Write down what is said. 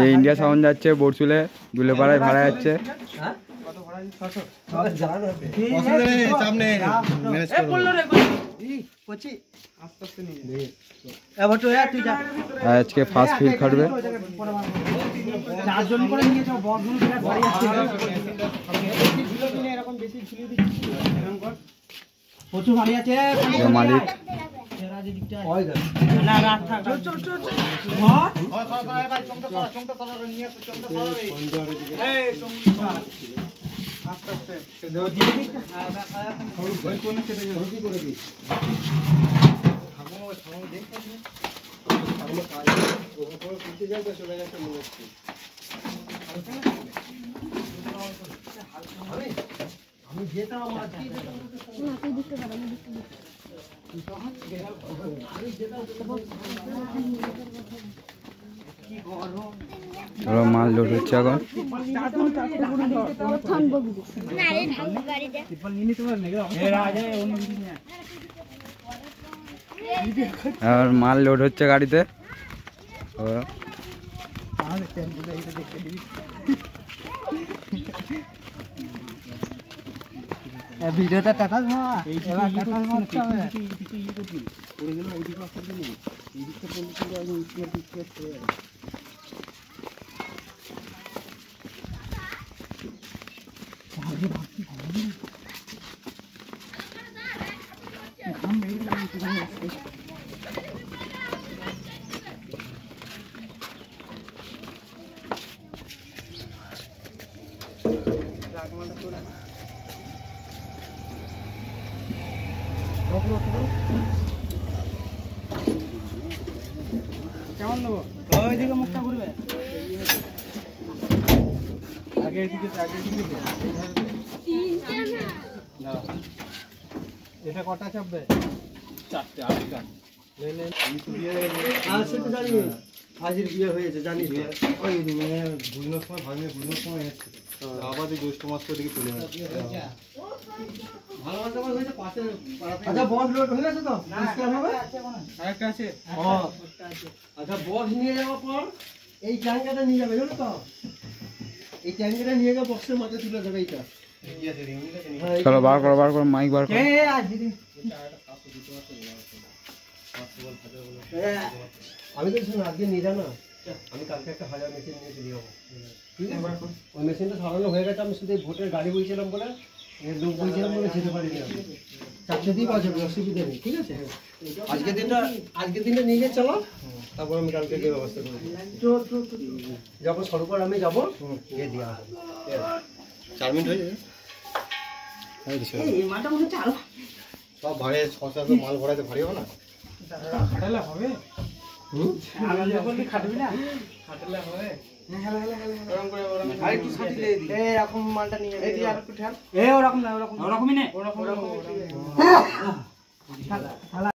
এই India sound যাচ্ছে বরচুলে দুলেপাড়ায় ভাড়া যাচ্ছে। আজকে ফার্স্ট ফিল খাটবে। মালিক আমি যেতাম মাল লোড হচ্ছে এখন। আর মাল লোড হচ্ছে গাড়িতে। ভিডিওটা টাটা কেমন নেবো? ওইদিকে মুখটা ঘুরবে আগে এটা কটা চাপবে? চারটে। আরেকটা হাজির বিয়ে হয়েছে জানিস ওই ঘুরনোর সময় ভাবি ঘুরনোর সময় এসছে আবার জ্যৈষ্ঠ মাস করে দিকে চলে যাচ্ছে। আচ্ছা বস লোড হয়ে গেছে তো? আরেকটা আছে। আচ্ছা বক্স নিয়ে যাওয়ার পর এই ট্যাঙ্কাটা নিয়ে যাবে জানো তো? এই ট্যাঙ্কাটা নিয়ে গিয়ে বক্সের মাথায় তুলে দেবে এইটা। চলো বার করো মাইক বার করো। আমি তো শুনুন আজকে নিয়ে না, আমি কালকে একটা 1000 মেশিন নিয়ে চলে যাবো। ওই মেশিনটা সারানো হয়ে গেছে। আমি শুধু ভোটের গাড়ি বলছিলাম বলে লোক বলছিলাম বলে যেতে পারিনি। আমি 400 দিন আছে, অসুবিধা নেই। ঠিক আছে আজকে দিনটা নিয়ে গিয়ে চলো, তারপর আমি কালকে গিয়ে ব্যবস্থা করবো। যখন সরকার আমি যাবো গিয়ে দেওয়া হবে। 4 মিনিট হয়ে যাবে। সব ভাড়ে 600 মাল ভরাতে ভারী হবে না? খাটালে হবে। খাটবি না? খাটালে হবে। এরকম মালটা নিয়ে ওরকম না, ওরকমই নে।